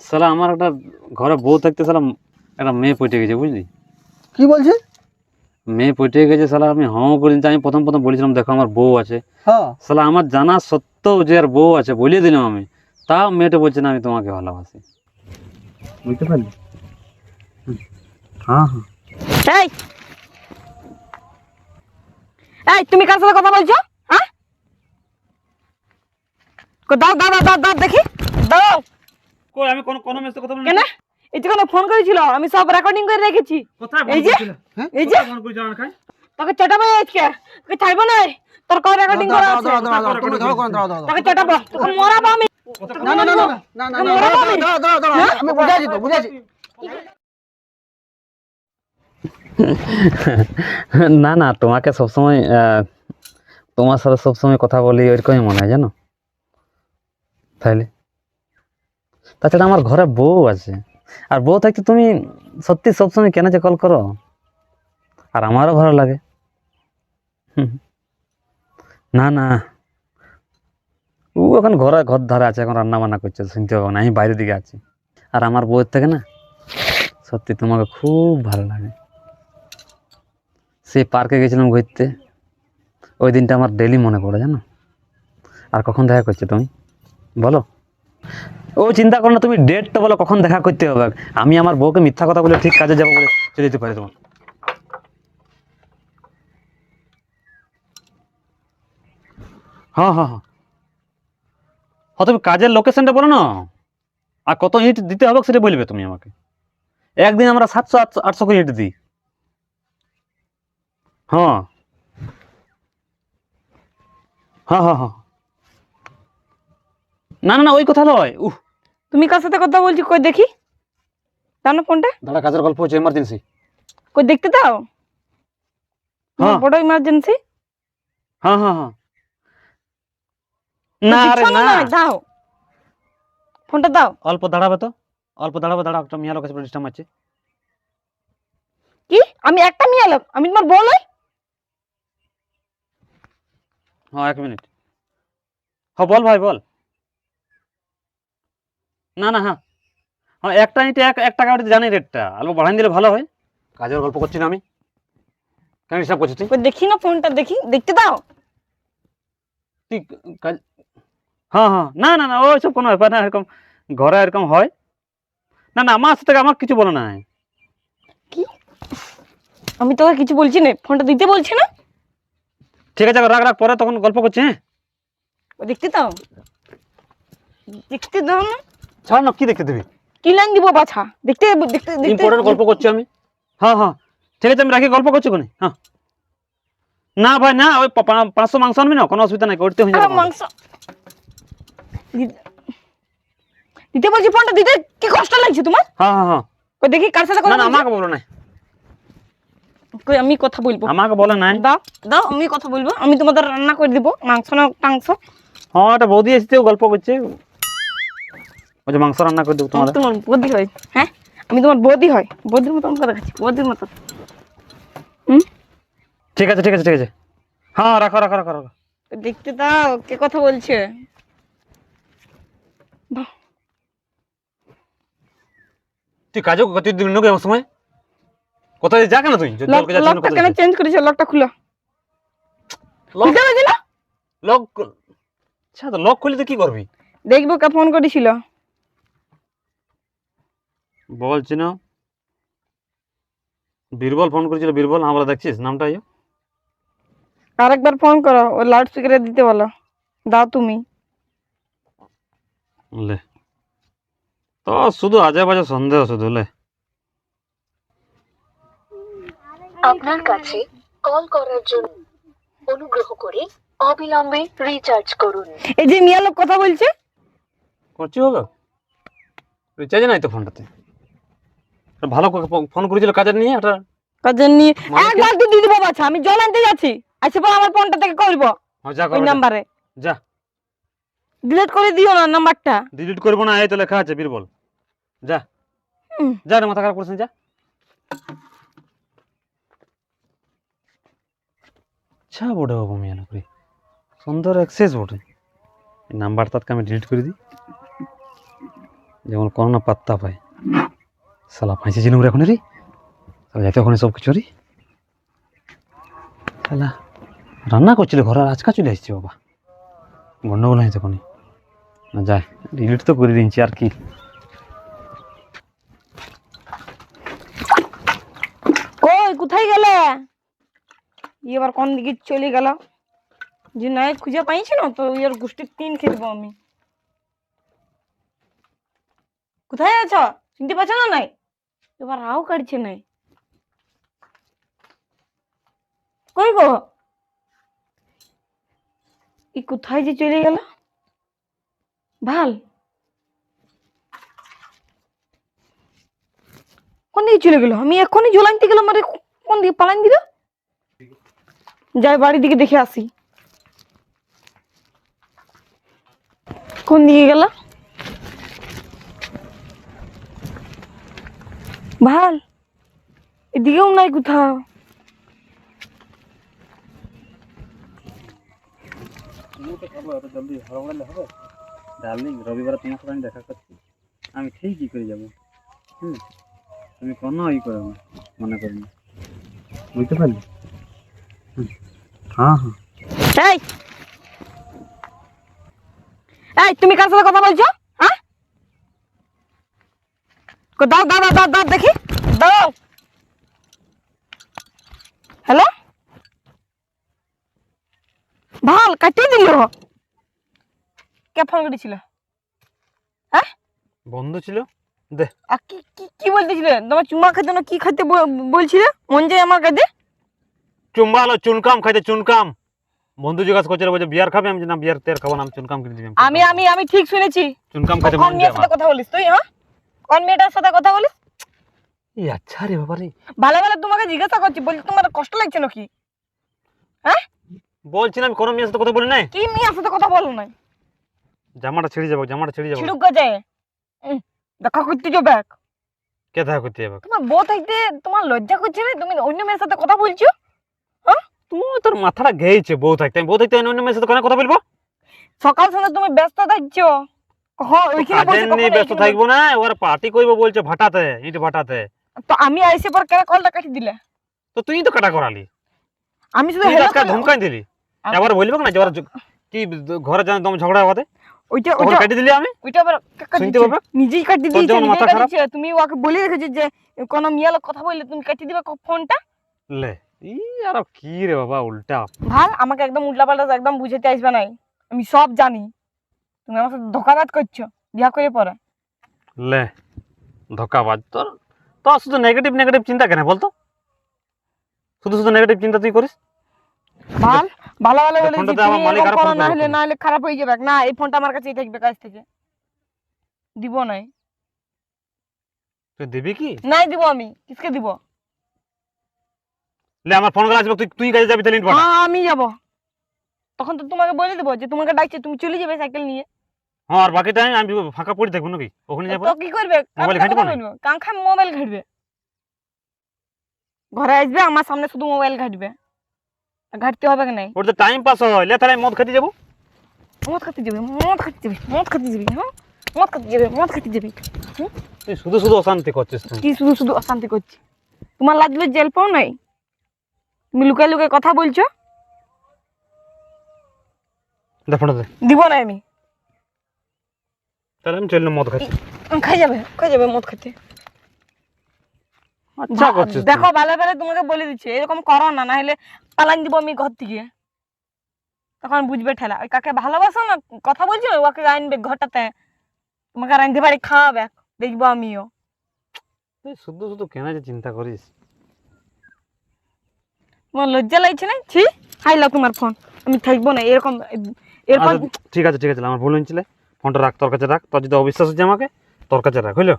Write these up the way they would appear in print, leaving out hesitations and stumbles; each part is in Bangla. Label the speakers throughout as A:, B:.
A: শালা আমার একটা ঘরে বউ থাকতে শালা একটা মেয়ে পটে গেছে, বুঝলি?
B: কি বলছে?
A: মেয়ে পটে গেছে শালা। আমি করে দিতে, আমি প্রথম বলেছিলাম দেখো আমার বউ আছে।
B: হ্যাঁ,
A: শালা আমার জানা সত্ত্বেও যে আর বউ আছে বলিয়ে দিলাম আমি, তাও মেয়েটা বলছে না আমি তোমাকে ভালোবাসি। বুঝতে পারলি? হ্যাঁ হ্যাঁ।
C: এই এই তুমি কার সাথে কথা বলছো? হ্যাঁ, দাও দাও দাও দাও দাও দেখি, দাও।
A: কই আমি কোন মেয়ের সাথে কথা বলিনি।
C: কেন? এই যে কোনো ফোন করেছিল, আমি সব রেকর্ডিং করে রেখেছি।
A: কোথায় ফোন
C: এই যে
A: করেছিল?
B: হ্যাঁ?
C: এই যে
A: ফোন করেছিল আমাকে?
C: তোকে চটাবো আজকে, তোকে ছাড়বো না। তোর কল রেকর্ডিং করা আছে,
B: তুমি ধরো কোন, দাঁড়াও দাঁড়াও।
C: তোকে চটাবো, তোকে মরাবো আমি।
B: না না না না না না, দাঁড়াও দাঁড়াও দাঁড়াও, আমি বুঝাইছি তো, বুঝাইছি।
A: না না, তোমাকে সবসময় তোমার সাথে সবসময় কথা বলি ওইরকমই মনে হয়, জানো? তাইলে তাছাড়া আমার ঘরে বউ আছে, আর বউ থাকতে তুমি সত্যি সবসময় কেন যে কল করো, আর আমারও ভালো লাগে। হুম, না না, ও এখন ঘর ধারে আছে, এখন রান্না বান্না করছে, শুনতে পাবো না, আমি বাইরের দিকে আছি। আর আমার বউয়ের থেকে না সত্যি তোমাকে খুব ভালো লাগে। সেই পার্কে গেছিলাম ঘুরতে, ওই দিনটা আমার ডেলি মনে পড়ে, জানো? আর কখন দেখা করছো তুমি বলো? ও চিন্তা করো না, তুমি ডেটটা বলো কখন দেখা করতে হবে। আমি আমার বউকে মিথ্যা কথা বলে ঠিক কাজে যাবো বলে চলে যেতে পারি তোমার। হ্যাঁ হ্যাঁ হ্যাঁ হ্যাঁ, তুমি কাজের লোকেশনটা বলো না, আর কত ইট দিতে হবে সেটা বলবে তুমি আমাকে। একদিন আমরা 700-800 করে ইট দিই। হ্যাঁ হ্যাঁ হ্যাঁ হ্যাঁ, না না না, ওই কথা নয়।
C: তুমি কার সাথে কথা বলছি কই দেখি, দাও না ফোনটা।
A: দাঁড়া, কাজের গল্প হচ্ছে, এমার্জেন্সি।
C: কই দেখতে দাও।
A: হ্যাঁ
C: বড় ইমার্জেন্সি।
A: হ্যাঁ হ্যাঁ হ্যাঁ, না আরে না,
C: দাও ফোনটা দাও।
A: অল্প দাঁড়াবে তো, অল্প দাঁড়াবে, দাঁড়া, একটা মিয়া লোক আছে ডিস্টার্ব মারছে।
C: কি? আমি একটা মেয়ে লোক, আমি তোমার বউ নই?
A: হ্যাঁ 1 মিনিট। হ্যাঁ বল ভাই বল। না না, হ্যাঁ হ্যাঁ, একটা ইটে 1 টাকা জানি রেটটা, অল্প বাড়াই দিলে ভালো হয়। কাজের গল্প করছি না আমি, কেন ডিস্টার্ব করছিস তুই?
C: কই দেখি না ফোনটা, দেখি, দেখতে দাও।
A: তুই কাজ, হ্যাঁ হ্যাঁ, না না না, ওইসব কোনো ব্যাপার না, এরকম ঘরে এরকম হয়। না না, আমার সাথে আমার কিছু বলো না।
C: কি? আমি তোকে কিছু বলছি না, ফোনটা দিতে বলছি না।
A: ঠিক আছে, রাখ রাখ, পরে তখন গল্প করছি। হ্যাঁ
C: কই দেখতে দাও, দেখতে দাও না।
A: ছাড় না, কি দেখতে দেবি?
C: কি লাইন দিব বাছা, দেখতে দেখতে দেখতে।
A: ইম্পর্টেন্ট গল্প করছি আমি। হ্যাঁ হ্যাঁ ঠিক আছে, আমি রাখি, গল্প করছি কোনে। হ্যাঁ না ভাই না, ওই 500 মাংস আনবি না, কোনো অসুবিধা নাই, করতে হয়ে
C: আরে
A: যাবে।
C: মাংস দিতে বলছি, ফোনটা দিতে কি কষ্ট লাগছে তোমার?
A: হ্যাঁ হ্যাঁ হ্যাঁ,
C: কই দেখি কার সাথে
A: না
C: কথা
A: না,
C: বলছো।
A: আমাকে বলো না,
C: কই আমি কথা বলবো,
A: আমাকে বলে নাই।
C: দাও দাও, আমি কথা বলবো, আমি তোমাদের রান্না করে দিব মাংস না টাংস।
A: হ্যাঁ, একটা বৌদি এসেছে, ও গল্প করছে, ওই যে মাংস রান্না করে দেবো তোমার।
C: তোমার বৌদি হয়? হ্যাঁ, আমি তোমার বৌদি হয়, বৌদির মতন কথা খাচ্ছি, বৌদির মতন।
A: ঠিক আছে ঠিক আছে ঠিক আছে, হ্যাঁ রাখো রাখো রাখো রাখো।
C: দেখতে দাও কে কথা বলছে।
A: তুই কাজও তুই দিবি নাকি আমার সময়? কোথায় যা কেন তুই?
C: লকটা কেন চেঞ্জ করেছো? লকটা খুলো। খুলতে পারছি না।
A: লক, আচ্ছা তো লক খুলে তো কি করবি?
C: দেখবো কে ফোন করেছিল।
A: বলছি না, বীরবল ফোন করেছিল, বীরবল। হ্যাঁ বলে, দেখছিস নামটা?
C: আরেকবার ফোন করো, ও লাউড স্পিকারে দিতে বলো। দাও তুমি।
A: লে তো শুধু আজে বাজে সন্দেহ শুধু লে।
D: আপনার কাছে কল করার জন্য অনুগ্রহ করে অবিলম্বে রিচার্জ করুন।
C: এই যে মিয়া লোক কথা বলছে।
A: করছি হবে, রিচার্জ নাই তো ফোনটাতে। ভালো ফোন করেছিল কাজের নিয়ে, একটা
C: কাজের নিয়ে একবার তো দিয়ে দিবো বাছা, আমি জল আনতে যাচ্ছি, আচ্ছা পর আমার ফোনটা থেকে করবো
A: যা
C: ওই
A: করো
C: নাম্বারে।
A: যা,
C: ডিলিট করে দিও না নাম্বারটা।
A: ডিলিট করবো না, এই তো লেখা আছে বীরবল। যা যা রে, মাথা খারাপ করছেন, যা। আচ্ছা বটে বাবু, মিয়া লোক রে, সুন্দর অ্যাক্সেস বটে। এই নাম্বারটাকে আমি ডিলিট করে দিই। যেমন কোনো না পাত্তা পায়। শালা ফাঁসিছিলাম রে এখন রে, শালা যাইতে ওখানে সব কিছু রে। শালা রান্না করছিল ঘরে, আর আজকা চলে আসছে বাবা, গন্ডগোল হয়েছে ওখানে। না যায়, ডিলিট তো করে দিচ্ছি আর কি।
C: কই কোথায় গেলে? এবার কোন দিকে চলে গেল যে নাই খুঁজে পাইছি না তো এর গোষ্ঠীর তিন খেয়ে দেবো আমি। কোথায় আছো? চিনতে পারছো না? নাই এবার রাও কাটছে নাই। কই গো ই কোথায় যে চলে গেল? ভাল কোন দিকে চলে গেল? আমি এখনই ঝোলাইতে গেলাম, আরে কোন দিকে পালাইন দিল? যাই বাড়ির দিকে দেখে আসি কোন দিকে গেল। ভাল এদিকেও নাই কোথাও।
A: জলদি হড়বড়ালে হবে ডার্লিং, রবিবার তোমার সাথে আমি দেখা করছি, আমি ঠিকই করে যাবো। তুমি কোনো ই করো না, মনে করি না, বুঝতে পারলি? হ্যাঁ হ্যাঁ।
C: এই এই তুমি কার সাথে কথা বলছো? হ্যাঁ দাও দাও দাও দাও দাও দেখি, দাও। হ্যালো ভাল কাটিয়ে দিল। কে ফোন করেছিল? হ্যাঁ
A: বন্ধু ছিল দে।
C: আর কি কি কি বলতেছিলে? তোমার চুমা খেতে না কি খাইতে বলছিলে? মন যায় আমার কাছে।
A: চুম্বা হলো চুনকাম খাইতে, চুনকাম। বন্ধু জিজ্ঞাসা করছিল বলছে বিয়ার খাবে, আমি না বিয়ার তের খাবো না, আমি চুনকাম কিনে দিবি।
C: আমি আমি আমি ঠিক শুনেছি।
A: চুনকাম খাইতে
C: কোন
A: মন
C: মেয়ের
A: যায়
C: সাথে
A: আমার।
C: কথা বলিস তুই? হ্যাঁ কোন মেয়েটার সাথে কথা বলিস?
A: এই আচ্ছা রে বাবা রে,
C: ভালো ভালো তোমাকে জিজ্ঞাসা করছি, বলছি তোমার কষ্ট লাগছে নাকি? হ্যাঁ
A: বলছিলাম কোনো মেয়ের সাথে কথা বলি নাই।
C: কি মেয়ের সাথে কথা বলো নাই?
A: জামাটা ছিঁড়ে যাবো, জামাটা ছিঁড়ে যাবো।
C: ছিড়ুক যায় দেখা করতে যাবে।
A: কে দেখা করতে যাবে?
C: তোমার বউ থাকতে তোমার লজ্জা করছে না? তুমি অন্য মেয়ের সাথে কথা বলছো? হ্যাঁ
A: তুই তোর মাথাটা গেয়েছে, বউ থাকতে আমি বউ থাকতে অন্য মেয়ের সাথে কেন কথা বলবো?
C: সকাল সন্ধ্যা তুমি ব্যস্ত থাকছো। ওইখানে বসে
A: কাজের নিয়ে
C: কখন
A: ব্যস্ত
C: এইখানে
A: থাকবো না, ওর পার্টি করবো বলছে ভাটাতে, ইট ভাটাতে।
C: তো আমি আইসে পর কেন কলটা কাটি দিলে?
A: তো তুই তো কাটা করালি,
C: আমি শুধু
A: তুই
C: hello
A: আজকে
C: করলাম।
A: ধমকাই দিলি।
C: আমি-
A: এবার বলবো না যে ওর কি ঘরে জানো তুমি ঝগড়া হওয়াতে
C: ওইটা
A: তখন
C: ওইটা
A: কেটে দিলি আমি।
C: ওইটা আবার কাটি
A: শুনতে
C: দিচ্ছে।
A: পাবে?
C: নিজেই কাটি
A: তোর
C: দিয়েছে,
A: যেমন মাথা
C: নিজেই কাটি
A: খারাপ।
C: দিয়েছে। তুমি ওকে বলে রেখেছো যে কোনো মেয়ে লোক কথা বললে তুমি কাটি দিবে ফোনটা।
A: লে ই আর কি রে বাবা, উল্টা।
C: ভাল আমাকে একদম উল্টা পাল্টা একদম বুঝাতে আসবে নাই। আমি সব জানি। তুমি আমার সাথে ধোকাবাজ করছো বিয়া করে পরে।
A: লে ধোকাবাজ তোর, তোর শুধু নেগেটিভ নেগেটিভ চিন্তা কেন বলতো? শুধু শুধু নেগেটিভ চিন্তা তুই করিস।
C: ভাল ভালো ভালো বলে
A: ফোনটাতে
C: দিচ্ছি,
A: আমার
C: তুমি
A: মালিক
C: এরকম
A: আরো
C: করো,
A: ফোন
C: না
A: করবে
C: হলে
A: এখন।
C: না হলে খারাপ হয়ে যাবে। না এই ফোনটা আমার কাছেই থাকবে, কাছ থেকে দিব নাই।
A: তুই দিবি কি?
C: নাই দিব আমি, কিসকে দিব?
A: লে আমার ফোন করে আসবে, তুই তুই কাজে যাবি তাহলে ইট ভাটা।
C: হ্যাঁ আমি যাব। তখন তো তোমাকে বলে দেবো যে তোমাকে ডাকছে, তুমি চলে যাবে সাইকেল নিয়ে।
A: হ্যাঁ আর বাকি টাইম আমি ফাঁকা পড়ে থাকবো নাকি ওখানে যাবো?
C: তো কি করবে?
A: মোবাইল ঘাঁটবো না?
C: কাঙ্ক্ষা মোবাইল ঘাটবে। ঘরে আসবে আমার সামনে শুধু মোবাইল ঘাটবে। ঘাটতে হবে কি নাই?
A: ওর তো টাইম পাস হয়, লে তাহলে আমি মদ খেতে যাবো।
C: মদ খেতে যাবে, মদ খেতে যাবে, মদ খেতে যাবে। হ্যাঁ মদ খেতে যাবে, মদ খেতে যাবে।
A: তুই শুধু শুধু অশান্তি করছিস তুই।
C: কি শুধু শুধু অশান্তি করছি? তোমার লাগলে জেল পাও নাই? তুমি লুকায় লুকায় কথা বলছো।
A: দে ফোনটা দে,
C: দিব না আমি।
A: তাহলে আমি চললাম মদ খাচ্ছি।
C: খাই যাবে মদ খেতে।
A: আচ্ছা করছিস তুই।
C: দেখো ভালো ভালো তোমাকে বলে দিচ্ছি, এরকম করো না, না হলে পালান দিব আমি ঘর থেকে। তখন বুঝবে ঠেলা। ওই কাকে ভালোবাসো না, কথা বলছো, ওকে আনবে ঘরটাতে, তোমাকে রাঁধতে পারি খাওয়াবে, দেখবো আমিও।
A: তুই শুধু শুধু কেন যে চিন্তা করিস?
C: তোমার লজ্জা লাগছে না? ছি হাই লাও তোমার ফোন, আমি থাকবো না এরকম। এরপর
A: আচ্ছা, ঠিক আছে ঠিক আছে, আমার ভুল হয়েছিল। ফোনটা রাখ, তোর কাছে রাখ। তোর যদি অবিশ্বাস হচ্ছে আমাকে, তোর কাছে রাখ, হইলো?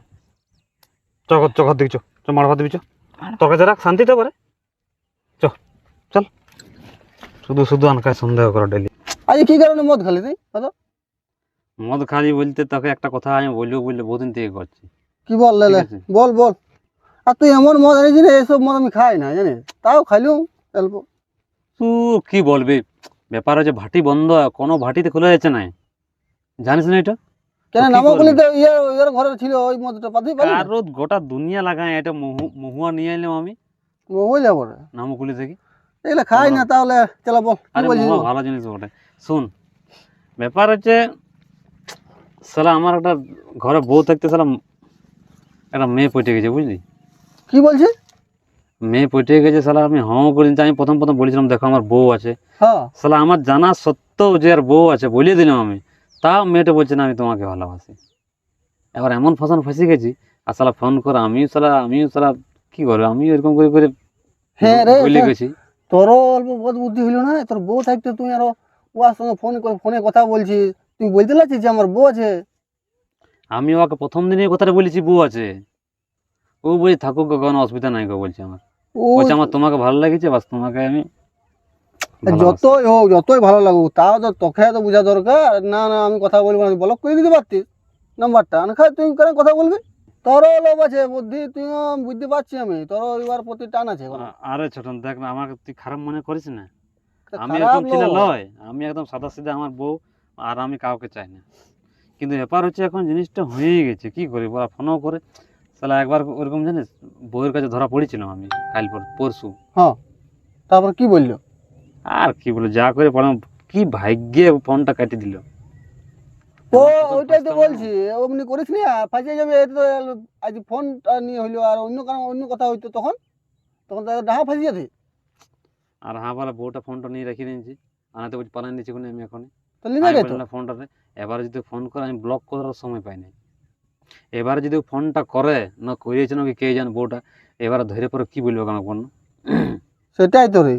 A: চকর চকর দিবি, চ মার ভাত দিবি, চ তোর কাছে রাখ, শান্তিতে পারে। চল শুধু শুধু আনকায় সন্দেহ করো ডেলি।
B: আজ কি কারণে মদ খালি তুই? হলো
A: মদ খালি বলতে তোকে একটা কথা আমি বলবো বললে বহুদিন থেকে করছি।
B: কি বল লে
A: ঠিক আছে।
B: বল বল। আর তুই এমন মদ এনেছিস রে, এসব মদ আমি খাই না জানিস, তাও খাইলেও অল্প।
A: তুই কি বলবি, ব্যাপার হচ্ছে ভাটি বন্ধ, কোনো ভাটিতে খোলা যাচ্ছে না, জানিস না এটা?
B: কেন
A: কি
B: নামও
A: করবি?
B: বলি তো ইয়ার ঘরে ছিল ওই মদটা পাতেই পারি
A: কারো গোটা দুনিয়া লাগায় এটা মহুয়া নিয়ে এলাম আমি
B: হয়ে যাবো রে
A: নামকুলি থেকে।
B: এগুলো খাই না তাহলে চলো বল কি
A: আরে
B: বলছিস
A: মহুয়া
B: বল।
A: ভালো জিনিস বটে। শুন, ব্যাপার হচ্ছে শালা আমার একটা ঘরে বউ থাকতে শালা একটা মেয়ে পটে গেছে, বুঝলি?
B: কি বলছিস?
A: মেয়ে পটে গেছে শালা। আমি করে দিতে, আমি প্রথম বলেছিলাম দেখো আমার বউ আছে।
B: হ্যাঁ
A: শালা আমার জানা সত্ত্বেও যে আর বউ আছে বলে দিলাম আমি, তাও মেয়েটা বলছে না আমি তোমাকে ভালোবাসি। এবার এমন ফসে গেছি, আর শালা ফোন করে আমিও শালা কি করবো, আমি এরকম করে করে
B: হ্যাঁ রে
A: বলে গেছি।
B: তোর অল্প বোধ বুদ্ধি হইলো না? তোর বউ থাকতে তুই আরো ওর সঙ্গে ফোনে কথা বলছিস, তুই বলতে লাগছিস যে আমার বউ আছে।
A: আমি ওকে প্রথম দিনই কথাটা বলেছি বউ আছে। ও বলছে থাকুক গো, কোনো অসুবিধা নাই গো, বলছে আমার।
B: ও
A: বলছে আমার তোমাকে ভালো লেগেছে, বাস তোমাকে আমি ভালোবাসি।
B: যতই হোক যতই ভালো লাগুক তাও তো তোকে তো বোঝা দরকার। না না আমি কথা বলবো না, ব্লক করে দিতে পারতিস নাম্বারটা। না খাই তুই কেন কথা বলবি? তোরও লোভ আছে বুদ্ধি, তুইও বুঝতে পারছি আমি, তোরও এবার প্রতি টান আছে এখন।
A: আরে ছোটন দেখ না, আমাকে তুই খারাপ মনে করিস না। আমি
B: খারাপ
A: এরকম ছেলে
B: লোক।
A: লয়, আমি একদম সাদা সিধা আমার বউ, আর আমি কাউকে চাই না। কিন্তু ব্যাপার হচ্ছে এখন জিনিসটা হয়ে গেছে, কি করি বলা, ফোনও করে শালা একবার ওরকম জানিস বউয়ের কাছে ধরা পড়েছিলাম আমি কাল পরশু।
B: হ্যাঁ তারপর কি বললো?
A: আর কি বলে যা করে পড়াম, কি ভাগ্যে ফোনটা কেটে দিল।
B: ও ওইটাই তো বলছি, অমনি করিস না, ফাঁসিয়ে যাবে। এটা তো আজ ফোনটা নিয়ে হইলো, আর অন্য কারণ অন্য কথা হইতো তখন তখন তো ডাহা ফাঁসি যেতে।
A: আর হ্যাঁ বলে বউটা ফোনটা নিয়ে রেখে দিয়েছি, আনাতে বলছি পালাই নিচ্ছি কোনে আমি এখন
B: তো লিখে যেত।
A: ফোনটাতে। এবারে যদি ফোন করে আমি ব্লক করার সময় পাই নাই। এবারে যদি ফোনটা করে না করিয়েছে নাকি কে জানে বউটা, এবারে ধরে পরে কি বলবো আমাকে বল না?
B: সেটাই তো রে,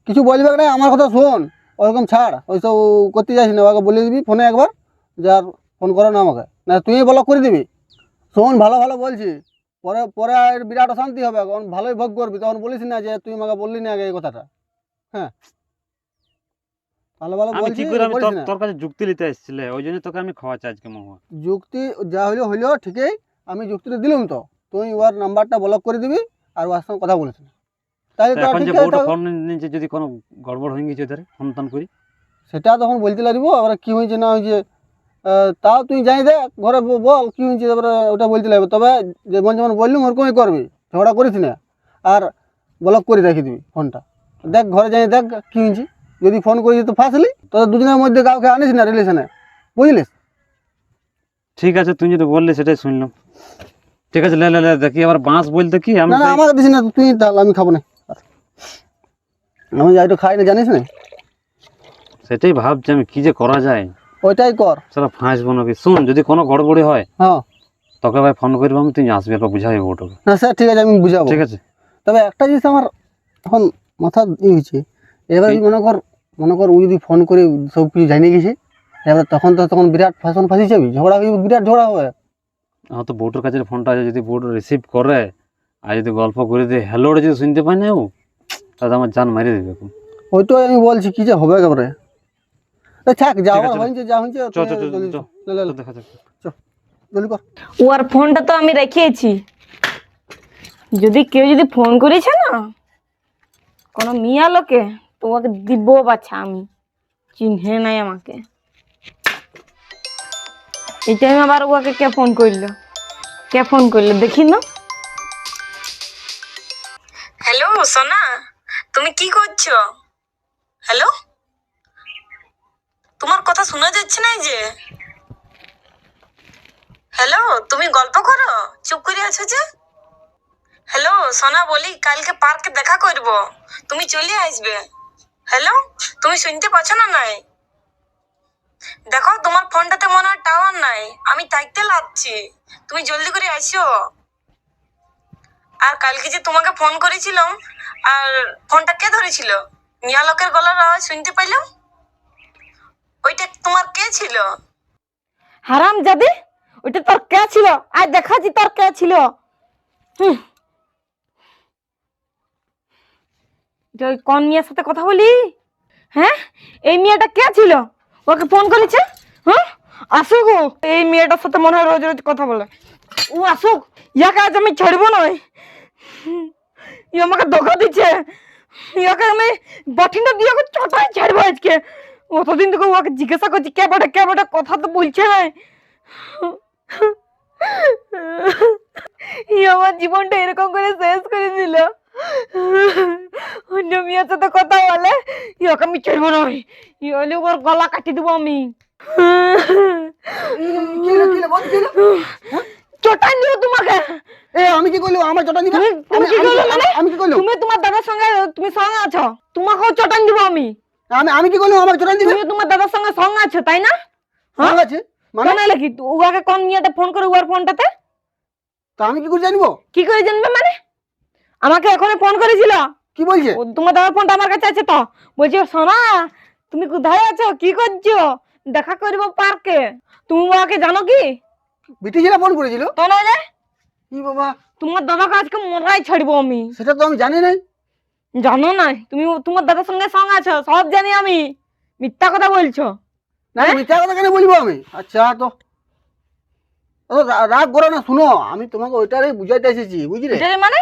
B: কিছু বলবে না, আমার কথা শোন। ওরকম ছাড়, ওইসব করতে যাস না। ওকে বলে দিবি ফোনে একবার যে আর ফোন করো না আমাকে, না তুই ব্লক করে দিবি। শোন ভালো ভালো বলছি, পরে পরে আর বিরাট অশান্তি হবে। এখন ভালোই ভোগ করবি, তখন বলিস না যে তুই আমাকে বললি না আগে এই কথাটা। হ্যাঁ ভালো ভালো
A: আমি
B: বলছি,
A: কি করে, আমি
B: করিস না।
A: তোর কাছে যুক্তি নিতে এসেছিলে, ওই জন্য তোকে আমি খাওয়া চাই আজকে মহুয়া।
B: যুক্তি যা হইলো হইলো ঠিকই, আমি যুক্তিটা দিলাম তো। তুই ওর নাম্বারটা ব্লক করে দিবি আর ওর সঙ্গে কথা বলিস না, তাই
A: তো
B: তো
A: এখন
B: ঠিক
A: যে
B: আছে।
A: বউটা ফোন নিচ্ছে, যদি কোনো গড়বড় হয়ে গেছে ওদের ফোন টোন করি,
B: সেটা তখন বলতে লাগবো। আবার কি হয়েছে না হয়েছে তাও তুই জানি দে, ঘরে বল কি হয়েছে, তারপরে ওটা বলতে লাগবে। তবে যেমন যেমন বললুম ওরকমই করবি, ঝগড়া করিস না। আর ব্লক করে রেখে দিবি ফোনটা। দেখ ঘরে যাই দেখ কি হয়েছে, যদি ফোন করি তো ফাঁসলি, তোদের দুজনের মধ্যে কাউকে আনিস না রিলেশনে, বুঝলিস?
A: ঠিক আছে তুই যেটা বললি সেটাই শুনলাম। ঠিক আছে লে লে লে, দেখি আবার বাঁশ বলতে কি আমি
B: না না আমাকে দিস না তুই, তাহলে আমি খাবো না। আমি যাই তো খাই না, জানিস না।
A: সেটাই ভাবছি আমি কি যে করা যায়।
B: ওইটাই কর।
A: সেটা ফাঁসবো নাকি? শুন, যদি কোনো গড়বড়ি হয়
B: হ্যাঁ
A: তোকে ভাই ফোন করবো আমি, তুই আসবি, একবার বুঝাই ওটাকে।
B: না স্যার ঠিক আছে, আমি বুঝাবো।
A: ঠিক আছে।
B: তবে একটা জিনিস আমার এখন মাথা হয়েছে, এবার
A: কি?
B: মনে কর ও যদি ফোন করে সব কিছু জানিয়ে গেছে, এবার তখন বিরাট ফাঁসি যাবি, ঝগড়া হয়ে বিরাট ঝগড়া হবে।
A: আমার তো বউটার কাছে ফোনটা আছে, যদি বউটা রিসিভ করে আর যদি গল্প করে দিয়ে হ্যালোটা যদি শুনতে পাই না ও, তাহলে আমার জান মারিয়ে দেবে এখন।
B: ওইটাই আমি বলছি কি যে হবে একেবারে। থাক যা
A: ঠিক আছে,
B: হয়েছে যা হয়েছে,
A: চ চ চ চ, দেখা যাক।
B: জলদি কর।
C: ও আর ফোনটা তো আমি রেখেছি, যদি কেউ যদি ফোন করেছে না কোনো মিয়া লোকে, তোমাকে দিব বাচ্চা, আমি চিনহে নাই আমাকে। এই টাইমে আবার ওকে কে ফোন করলো দেখি না। হ্যালো সোনা, তুমি কি করছো? হ্যালো, তোমার কথা শোনা যাচ্ছে না যে। হ্যালো, তুমি গল্প করো, চুপ করে আছো যে। হ্যালো সোনা, বলি কালকে পার্কে দেখা করব, তুমি চলে আসবে। হ্যালো, তুমি শুনতে পাচ্ছ না? নাই দেখো তোমার ফোনটাতে মনে হয় টাওয়ার নাই, আমি থাকতে লাগছি, তুমি জলদি করে আসো। আর কালকে যে তোমাকে ফোন করেছিলাম, আর ফোনটা কে ধরেছিল? মিয়া লোকের গলার আওয়াজ শুনতে পাইলাম, ওইটা তোমার কে ছিল? হারাম জাদি, ওইটা তোর কে ছিল? আজ দেখাচ্ছি তোর কে ছিল। এটা ওই কোন মেয়ের সাথে কথা বলি? হ্যাঁ, এই মেয়েটা কে ছিল? ওকে ফোন করেছে? হ্যাঁ আসুক, এই মেয়েটার সাথে মনে হয় রোজ রোজ কথা বলে। ও আসুক, ইয়াকে আজ আমি ছাড়বো না। ই আমাকে ধোকা দিচ্ছে, ইয়াকে আমি বঠিনটা দিয়ে ওকে চটাই ছাড়বো আজকে। ও অতদিন থেকে ওকে জিজ্ঞাসা করছি কে বটে কথা তো বলছে না। আমার জীবনটা এরকম করে শেষ করে দিল। অন্য মেয়ের সাথে কথা বলে ওকে আমি ছাড়বো না, হলে ওর গলা কাটি দেবো আমি।
B: কি হলো, কি হলো, বল, কি হলো?
C: চটান দিব তোমাকে।
B: আমি কি করলো? আমার চটা দিবে?
C: তুমি কি করলে মানে?
B: আমি কি করলো?
C: তুমি তোমার দাদার সঙ্গে তুমি সঙ্গে আছো, তোমাকেও চটান দিব আমি।
B: আমি কি করলো? আমার চটা দিবে?
C: তুমি তোমার দাদার সঙ্গে সঙ্গে আছো তাই না?
B: ঠিক আছে, মানে
C: কেন নাকি ওকে কোন মেয়েটা ফোন করে ওর ফোনটাতে?
B: তা আমি কি করে জানবো?
C: কি করে জানবে মানে? আমাকে এখনই ফোন করেছিল।
B: কি বলছে?
C: তোমার দাদার ফোনটা আমার কাছে আছে তো। বলছে সোনা তুমি কোথায় আছো, কি করছো, দেখা করবো পার্কে। তুমি ওকে জানো কি?
B: বিটি ছেলে ফোন করেছিল?
C: তো নইলে
B: কি বাবা,
C: তোমার দাদাকে আজকে মরাই ছাড়বো আমি।
B: সেটা তো আমি জানি নাই।
C: জানো না? তুমি তোমার দাদার সঙ্গে সঙ্গে আছো, সব জানি আমি। মিথ্যা কথা বলছো।
B: না, মিথ্যা কথা কেন বলবো আমি? আচ্ছা, তো রাগ করো না, শুনো, আমি তোমাকে ওইটারই বুঝাইতে এসেছি, বুঝলে?
C: এটার মানে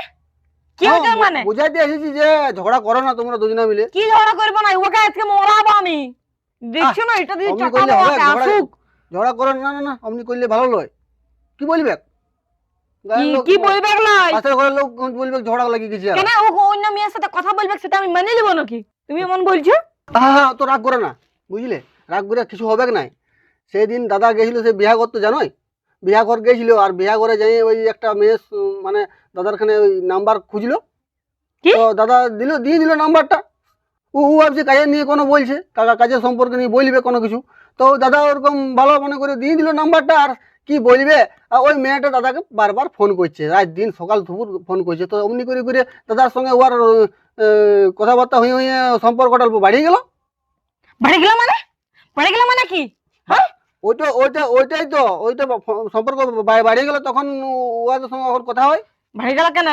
C: কি হচ্ছে? মানে
B: বুঝাইতে এসেছি যে ঝগড়া করো না তোমরা দুজনে মিলে।
C: কি ঝগড়া করবো না, ওকে আজকে মরাবো আমি। দেখছো না এটা দিয়ে
B: অমনি
C: চাটাবো
B: করলে হবে?
C: ওকে, আসুক।
B: ঝগড়া করো না, না না, অমনি করলে ভালো লয়। কি বলবে?
C: কি বলবে এগুলাই?
B: পাশের ঘরের লোক বলবে ঝগড়া লাগিয়ে গেছি।
C: কেন ও অন্য মেয়ের সাথে কথা বলবে সেটা আমি মেনে নেবো নাকি? তুমি এমন বলছো?
B: হ্যাঁ, তো রাগ করে না, বুঝলে? রাগ করে কিছু হবে নাই। সেদিন দাদা গেছিল সে বিয়া করতে, জানোই? বিয়া ঘর গেছিল, আর বিয়া ঘরে যাই ওই একটা মেয়ে মানে দাদার খানে ওই নাম্বার খুঁজলো।
C: কি?
B: তো দাদা দিয়ে দিল নাম্বারটা। ও ভাবছে কাজের নিয়ে কোনো বলছে, কাজের সম্পর্কে নিয়ে বলবে কোনো কিছু। তো দাদা ওরকম ভালো মনে করে দিয়ে দিল নাম্বারটা। আর কি বলবে, আর ওই মেয়েটা দাদাকে বারবার ফোন করছে, রাত দিন সকাল দুপুর ফোন করছে। তো অমনি করে করে দাদার সঙ্গে ওর কথাবার্তা হয়ে হয়ে সম্পর্কটা অল্প বাড়িয়ে গেল।
C: বাড়ি গেলাম মানে? বাড়ি গেলাম মানে কি? হ্যাঁ
B: ওইটাই তো, ওইটা সম্পর্ক বাড়িয়ে গেল। তখন ওদের সঙ্গে ওর কথা হয়।
C: বাড়ি গেল কেন?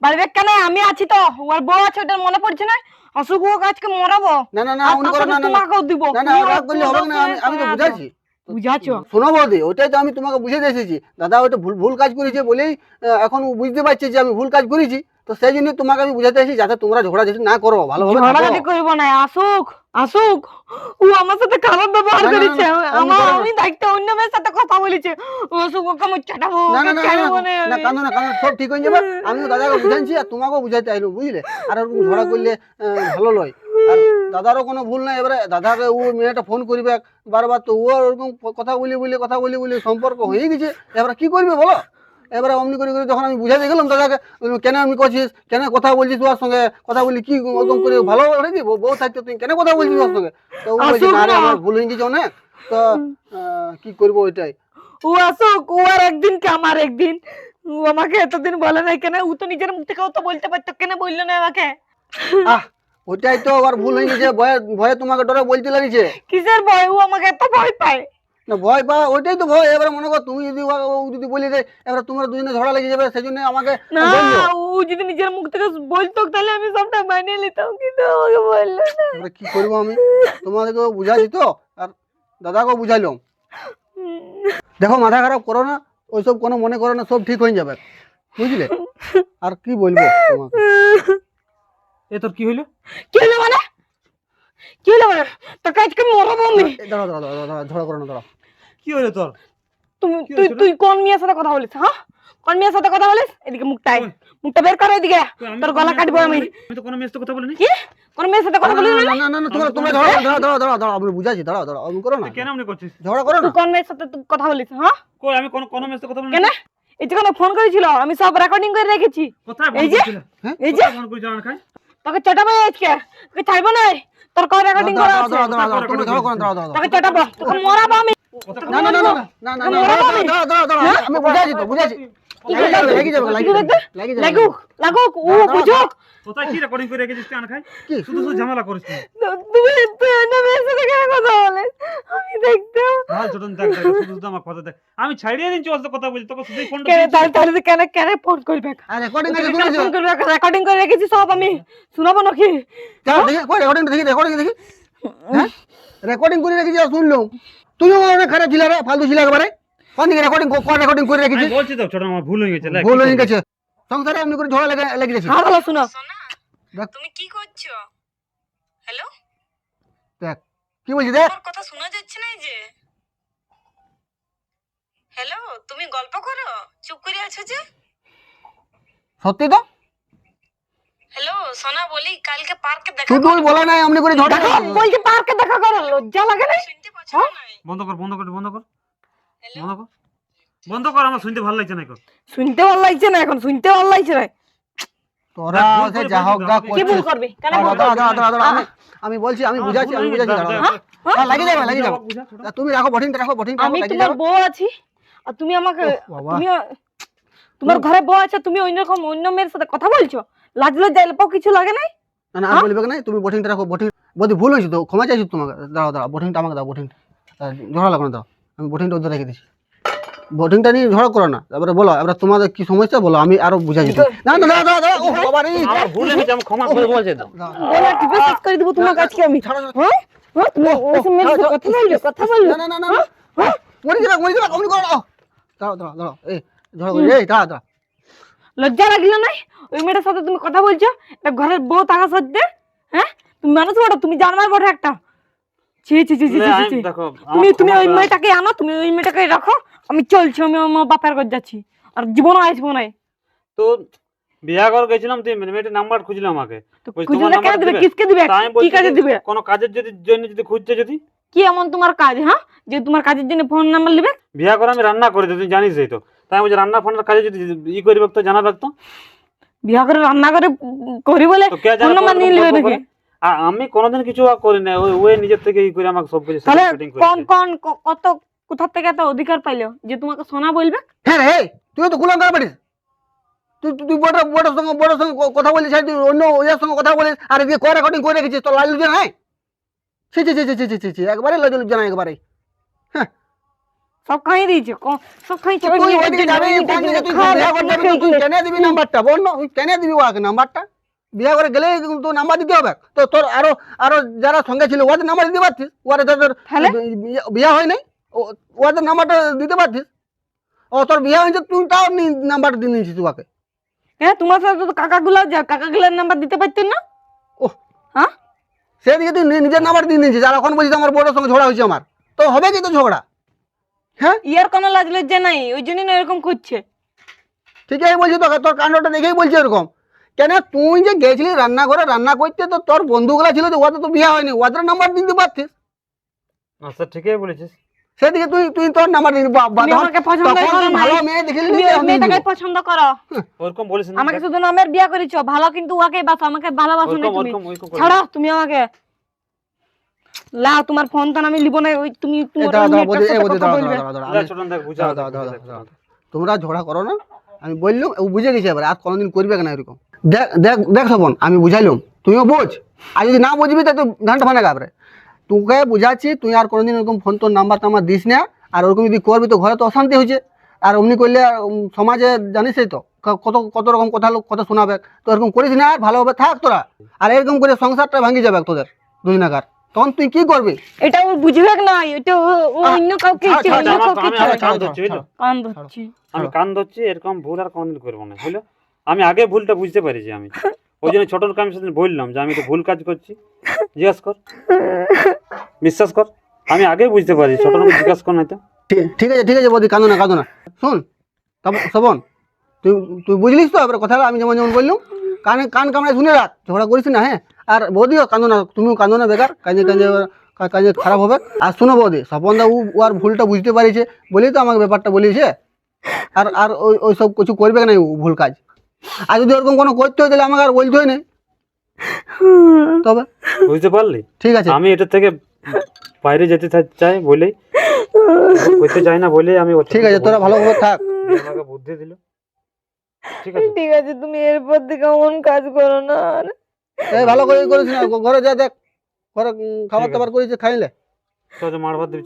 C: বাড়ি কেন? আমি আছি তো, ওর বউ আছে, ওটা মনে পড়ছে না? অসুখ হোক আজকে মরাবো।
B: না না না,
C: আর
B: অমনি
C: তার
B: করো
C: সাথে
B: না, না না,
C: তোমাকেও দিব।
B: না না,
C: তুমিও
B: রাগ করলে হবে না। আমি তো
C: তোমার
B: বুঝাচ্ছি।
C: বুঝাচ্ছো?
B: শোনো বৌদি, ওইটাই তো আমি তোমাকে বুঝাতে এসেছি। দাদা ওইটা ভুল ভুল কাজ করেছে বলেই এখন ও বুঝতে পারছে যে আমি ভুল কাজ করেছি। তো সেই জন্য তোমাকে আমি বুঝাতে এসেছি যাতে তোমরা ঝগড়াঝাটি না করো, ভালোভাবে থাকো।
C: ঝগড়াঝাটি করবো না, আসুক আসুক। ও আমার সাথে খারাপ ব্যবহার
B: না, না, না,
C: করেছে।
B: অমনি করো না।
C: আমি দায়িত্ব অন্য মেয়ের সাথে কথা বলেছে। ও আসুক, ওকে আমি চাটাবো,
B: না না
C: ওকে
B: না
C: ছাড়বো না
B: না,
C: আমি।
B: কাঁদো না, কাঁদো না, সব ঠিক হয়ে যাবে। আমিও দাদাকে বুঝাচ্ছি আর তোমাকেও বুঝাইতে আইলো, বুঝলে? আর ওরকম ঝগড়া করলে ভালো লয়। আর দাদারও কোনো ভুল নাই। এবারে দাদাকে ও মেয়েটা ফোন করবে বারবার, তো ও ওরকম কথা বলি সম্পর্ক হয়ে গেছে। এবারে কি করবে বলো? এবারে অমনি করে করে যখন আমি বুঝাতে গেলাম দাদাকে, বললাম, কেন আমি করছিস, কেন কথা বলছিস ওর সঙ্গে, কথা বলি কি ওরকম করে ভালো নাকি? বউ থাকতে তুই কেন কথা বলছিস ওর সঙ্গে? তো ও বলছে,
C: আসুক
B: না রে,
C: না।
B: আমার ভুল হয়ে গেছে অনেক। তো কি করবো ওইটাই।
C: ও আসুক, ও আর একদিন কে আমার একদিন। ও আমাকে এতদিন বলে নাই কেন? ও তো নিজের মুখ থেকেও তো বলতে পারতো, কেন বললো না আমাকে?
B: ওইটাই তো আবার ভুল হয়ে গেছে, ভয়ে ভয়ে তোমাকে ডরে বলতে লাগিছে।
C: কিসের ভয়? ও আমাকে এত ভয় পায়?
B: না, ভয় পাওয়া ওইটাই তো ভয়। এবারে মনে করো তুমি যদি ও যদি বলে দেয়, এবারে তোমরা দুজনে ঝগড়া লেগে যাবে, সেই জন্য আমাকে
C: না,
B: বললো।
C: ও যদি নিজের মুখ থেকে বলতো তাহলে আমি সবটা মানিয়ে নিতাম, কিন্তু আমাকে বললো না।
B: এবারে কি করবো আমি? তোমাদেরকেও বুঝাইছি তো, আর দাদাকেও বুঝাইলাম। দেখো, মাথা খারাপ করো না, ওইসব কোনো মনে করো না, সব ঠিক হয়ে যাবে, বুঝলে? আর কি বলবো তোমাকে?
A: এ তোর কি হইলো?
C: কি হলো মানে? কি হলো মানে? তোকে আজকে মরাবো আমি।
B: দাঁড়াও দাঁড়াও দাঁড়াও দাঁড়াও, ঝগড়া করো না, দাঁড়াও।
A: কি হইলো তোর? কি
C: তুই
A: হয়েছিল?
C: তুই কোন মেয়ের সাথে কথা বলিস? হ্যাঁ, কোন মেয়ের সাথে কথা বলিস? এদিকে মুখটা বের করো, এদিকে। তোর গলা কাটবো আমি।
A: আমি তো কোনো মেয়ের সাথে কথা বলিনি।
C: কি? কোন মেয়ের সাথে কথা বলিস
B: না
C: মানে?
B: না না না, তোমরা ঝগড়া দাঁড়াও দাঁড়াও দাঁড়াও দাঁড়াও, আমি বুঝাচ্ছি, দাঁড়াও দাঁড়াও, আমি করো না,
A: তুই কেন এমনি করছিস?
B: ঝগড়া করো
C: তুই
B: না।
C: কোন মেয়ের সাথে তুই কথা বলিস? হ্যাঁ,
A: কই আমি কোনো মেয়ের সাথে কথা বলিনি।
C: কেন? এই যে ফোন করেছিল, আমি সব রেকর্ডিং করে রেখেছি।
A: কোথায় ফোন
C: এই যে,
A: করেছিল?
C: এই যে
A: ফোন করেছিল আমার খাই?
C: তোকে চটাবো আজকে, তোকে ছাড়বো না। তোর কল রেকর্ডিং করা আছে,
B: তোমরা ঝগড়া করো না, দাঁড়াও দাঁড়াও।
C: তোকে চটাবো, তোকে মরাবো আমি।
A: কোথায়
B: না না না না না না না, দাঁড়াও দাঁড়াও দাঁড়াও, আমি বুঝাচ্ছি তো, বুঝাচ্ছি। লেগে যাবে,
C: লাগুক লাগুক, ও বুঝুক।
A: কোথায় কি রেকর্ডিং করে রেখেছিস তুই আমার খাই?
B: কি?
A: শুধু শুধু ঝামেলা করিস তুই।
C: তুই অন্য মেয়ের সাথে কেন কথা বলিস? আমি দেখতাম।
A: ভাই ছোটন দেখ দেখ, শুধু শুধু আমার কথা দেখ। আমি ছাড়িয়ে দিচ্ছি ওর সাথে কথা বলছি, তোকে শুধুই ফোনটা
C: কেন
A: দিয়েছি।
C: তাহলে তুই কেন ফোন করবে?
B: আর রেকর্ডিং আছে, শুনেছো?
C: রেকর্ডিং করে রেখেছি সব, আমি শোনাবো নাকি?
B: যাও দেখি, কই রেকর্ডিং দেখি, হ্যাঁ, রেকর্ডিং করে রেখেছি, শুনলো। তুইও অনেক খারাপ ছিল রে, ফালতু ছিল একবারে। কোন দিকে রেকর্ডিং করে
A: আমি
B: রেখেছিস?
A: বলছি তো ছোট আমার ভুল হয়ে গেছে।
B: ভুল হয়ে গেছে, সংসারে এমনি করে ঝগড়া লেগে গেছে।
C: হ্যাঁ ভালো শোনো।
B: দেখ।
C: তুমি কি করছো? হ্যালো,
B: দেখ, কি বলছি দেখ
C: আমার কথা শোনা যাচ্ছে না যে? হ্যালো, তুমি গল্প করো, চুপ করে আছো যে?
B: সত্যি তো
C: হ্যালো সোনা, বলি কালকে পার্কে দেখা
B: শুধুই বলে নাই এমনি করে ঝগড়া
C: বলছি পার্কে দেখা করো, লজ্জা লাগে না? শুনতে পাচ্ছ না?
A: বন্ধ কর বন্ধ কর বন্ধ কর বন্ধ কর বন্ধ কর, আমার শুনতে ভালো লাগছে না এখন।
C: শুনতে ভালো লাগছে না এখন, শুনতে ভালো লাগছে না।
B: তোরা
A: ভুল
B: সে
A: করে
B: যা হোক যা
A: বলছিস,
C: কি ভুল
B: করছিস
C: করবে? কেন
B: দাঁড়া,
C: ভুল
B: দাঁড়া,
C: করবে?
B: দাঁড়া, দাঁড়া, দাঁড়া, আমি বলছি আমি বুঝাচ্ছি দাঁড়া। হ্যাঁ, লাগিয়ে যাবে লাগিয়ে যাবে তুমি রাখো বটিনটা রাখো বটিনটা
C: আমি
B: লাগিয়ে
C: তোমার
B: যাবে
C: বউ আছি আর তুমি আমাকে
B: বাবা।
C: তুমি তোমার ঘরে বউ আছে, তুমি অন্যরকম অন্য মেয়ের সাথে কথা বলছো? লাজ লজ্জা এলপাও কিছু লাগে নাই?
B: না না আর বলবে না তুমি বটিনটা রাখো বটিন বদি ভুল হয়েছে তো ক্ষমা চাইছি তোমাকে দাঁড়াও দাঁড়াও বটিনটা আমাকে দাও বটিনটা ঝগড়া লাগো না দাও আমি বটিনটা ওদের রেখে দিচ্ছি বটিনটা নিয়ে ঝগড়া করো না তারপরে বলো এবার তোমাদের কি সমস্যা বলো আমি আরো বুঝাই দিচ্ছি না না দাঁড়া দাঁড়া দাঁড়া ও বাবা রে
A: আমার ভুল হয়ে গেছে, আমি ক্ষমা করে বলছি তো।
C: বলা টিপে শেষ করে দেবো তোমার কাছে আমি।
B: ছাড়ো, ছাড়ো।
C: হ্যাঁ হ্যাঁ, তুমি ওইসব মেয়ের সাথে কথা বলছো কথা বলছো?
B: না না না না মরে গেলা অমনি করো দাঁড়াও দাঁড়াও দাঁড়াও এই ঝগড়া করি এই দাঁড়া দাঁড়া
C: লজ্জা লাগলো নাই? ওই মেয়েটার সাথে তুমি কথা বলছো, একটা ঘরের বউ থাকা সত্ত্বে? হ্যাঁ, তুমি মানুষ বড়, তুমি জানবার বড় একটা। ছি ছি ছি ছি ছি,
A: আমি
C: ছি।
A: দেখো, আমার
C: তুমি তুমি
A: ক্ষমা
C: ওই
A: করে-
C: মেয়েটাকে আনো, তুমি ওই মেয়েটাকে রাখো, আমি চলছি, আমি আমার বাপের ঘর যাচ্ছি, আর জীবনও আসবো নাই।
A: তো বিয়া করে গেছিলাম, তুই মেয়েটির নাম্বার খুঁজলাম আমাকে।
C: তো
A: বলছি,
C: খুঁজলে
A: তোমার
C: কেন
A: নাম্বার
C: দিবে?
A: দিবে?
C: কিসকে দিবে?
A: তা আমি
C: কি
A: বলছি
C: কাজে
A: যে,
C: দিবে?
A: কোনো কাজের জন্য যদি খুঁজছে, যদি
C: কি এমন তোমার কাজ, হ্যাঁ, যে তোমার কাজের জন্য ফোন নাম্বার দিবে?
A: বিয়া করে আমি রান্না করে দিই, তুই জানিস এই তো। তাই আমি বলছি রান্না ফান্নার কাজে যদি ই করবে তো জানাবে তো।
C: বিয়া করে রান্না করে করি বলে
A: তো কে
C: ফোন
A: জানে
C: নাম্বার
A: কতরকম
C: নিয়ে নেবে
A: গল্প
C: নাকি?
A: করে? আর আমি কোনোদিন কিছু করি না, ওই নিজের থেকে ই করে আমাকে সব কিছু
C: তাহলে
A: সেটিং
C: কোন
A: করে।
C: কোন কত কোথা থেকে এত অধিকার পাইলো যে তোমাকে সোনা বলবে?
B: হ্যাঁ রে তুই তো কুলাম কার পারিস তুই তুই বড় সঙ্গে কথা বলিস আর তুই অন্য ওর সঙ্গে কথা বলিস আর এদিকে কয় রেকর্ডিং করে রেখেছিস তো লাল লুজা নাই ছি ছি ছি ছি ছি ছি ছি একবারে লজ্জা লুজা নাই একবারে
C: সব খাই দিয়েছে, সব খাইছে।
B: তুই ওইদিকে যাবি ফোন দিকে তুই বিয়া করতে যাবি তুই কেন দিবি নাম্বারটা বল না তুই কেন দিবি ওকে নাম্বারটা বিয়া করে গেলে তো নাম্বার দিতে হবে তো তোর আরো আরো যারা সঙ্গে ছিল ওদের নাম্বার দিতে পারছিস ওদের তোর
C: তাহলে?
B: বিয়া হয় নাই ওদের নাম্বারটা দিতে পারছিস ও তোর বিয়া হয়েছে তুই তাও নাম্বারটা দিয়ে নিয়েছিস ওকে
C: হ্যাঁ, তোমার সাথে তো কাকাগুলার নাম্বার দিতে পারতেন না?
B: ওহ
C: হ্যাঁ,
B: সেদিকে তুই নিজের নাম্বার দিয়ে নিয়েছিস আর এখন বলছিস আমার বড়োর সঙ্গে ঝগড়া হয়েছে আমার তো হবে কি তো ঝগড়া হ্যাঁ
C: ইয়ার কোনো লাজ লজ্জা নাই, ওই জন্যই না এরকম করছে।
B: ঠিকই বলছি তোকে তোর কাণ্ডটা দেখেই বলছি এরকম কেন তুই যে গেছিলি রান্নাঘরে রান্না করতে তো তোর বন্ধুগুলা ছিল যে ওদের তো বিয়ে হয়নি ওদের নাম্বার দিতে পারছিস
A: আচ্ছা ঠিকই বলেছিস।
B: সেদিকে তুই তুই তোর নাম্বার দিবি
C: তুমি আমাকে পছন্দ করো না,
B: ভালো মেয়ে দেখলি
C: তুমি ওই মেয়েটাকে পছন্দ করো।
A: ওরকম বলিস না,
C: আমাকে শুধু নামের বিয়া করেছো, ভালো কিন্তু ওকে বাসো, আমাকে ভালোবাসো না
A: ওরকম
C: তুমি।
A: ওরকম ওরকম করে।
C: ছাড়ো তুমি আমাকে। লাও তোমার ফোন তো আমি লিব না, ওই তুমি তোমার
B: দাঁড়া,
C: ওই
B: দাঁড়া,
C: মেয়েটার সাথে কথা
B: দাঁড়া,
C: বলবে।
B: দাঁড়া, দাঁড়া,
A: যা,
B: আমি-
A: ছোটন দেখ, বুঝা
B: দাঁড়া, দাঁড়া, দাঁড়া, দাঁড়া। তোমরা ঝগড়া করো না আমি বললাম ও বুঝে গেছে এবার আর কোনোদিন করবে না এরকম দেখ দেখ দেখ সপন আমি বুঝাইলাম তুইও বোঝ আর যদি না বুঝবি তা তুই ঘন্টা ফানে গাবরে তোকে বুঝাচ্ছি তুই আর কোনোদিন এরকম ফোন তোর নাম্বার টাম্বার দিস না আর ওরকম যদি করবি তো ঘরে তো অশান্তি হয়েছে আর অমনি করলে সমাজে জানিসই তো কত কত রকম কথা লোক কথা শোনাবে তো এরকম করিস না আর ভালোভাবে থাক তোরা আর এরকম করে সংসারটা ভাঙি যাবে তোদের দুই নাগার তখন তুই কি করবি
C: এটা ও বুঝবে না, এটা ও অন্য কাউকে ইচ্ছে,
B: ছাড়,
C: অন্য
A: আমার-
C: কাউকে
A: আমি
C: ইচ্ছে।
A: আমার কান ধরছি, বুঝলো?
C: কান ধরছি।
A: আমি কান ধরছি, এরকম ভুল আর কোনোদিন করবো না, বুঝলো? আমি আগে ভুলটা বুঝতে পারিছি আমি, ওই জন্য ছোটনকে আমি সেদিন বললাম যে আমি তো ভুল কাজ করছি। জিজ্ঞাসা কর, বিশ্বাস কর, আমি আগে বুঝতে পারি, ছোটনকে জিজ্ঞাসা কর না তো।
B: ঠিক আছে বৌদি কাঁদো না শোন শোভন তুই তুই বুঝলিস তো এবার কথাটা আমি যেমন যেমন বললাম কান কামড়ায় শুনে রাখ ঝগড়া করিস না হ্যাঁ আর বৌদিও কাঁদো না তুমিও কাঁদো না বেকার কাজে খারাপ হবে আর শোনো বৌদি স্বপন দা ও আর ভুলটা বুঝতে পারিছে বলেই তো আমাকে ব্যাপারটা বলিয়েছে আর আর ওই সব কিছু করবে না ও ভুল কাজ আর যদি ওরকম কোনো করতে হয় তাহলে আমাকে আর বলতে হয় না তবে
A: বুঝতে পারলি?
B: ঠিক আছে
A: আমি এটা থেকে বাইরে যেতে চাই বলেই, করতে চাই না বলেই আমি
B: ঠিক আছে তোরা ভালোভাবে থাক
A: আমাকে বুদ্ধি দিল। ঠিক আছে,
C: ঠিক আছে, তুমি এরপর থেকে অমন কাজ করো না আর।
B: এই ভালো করে করিস না ঘরে যা দেখ ঘরে খাবার
A: ঠিক আছে।
B: টাবার করেছে খাইলে
A: তো যে মার ভাত দিবি,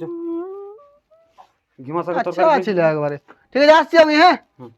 A: ঘিমা শাকের
B: আচ্ছা
A: তরকারি
B: ছিল একবারে ঠিক আছে আসছি আমি হ্যাঁ
A: হুম।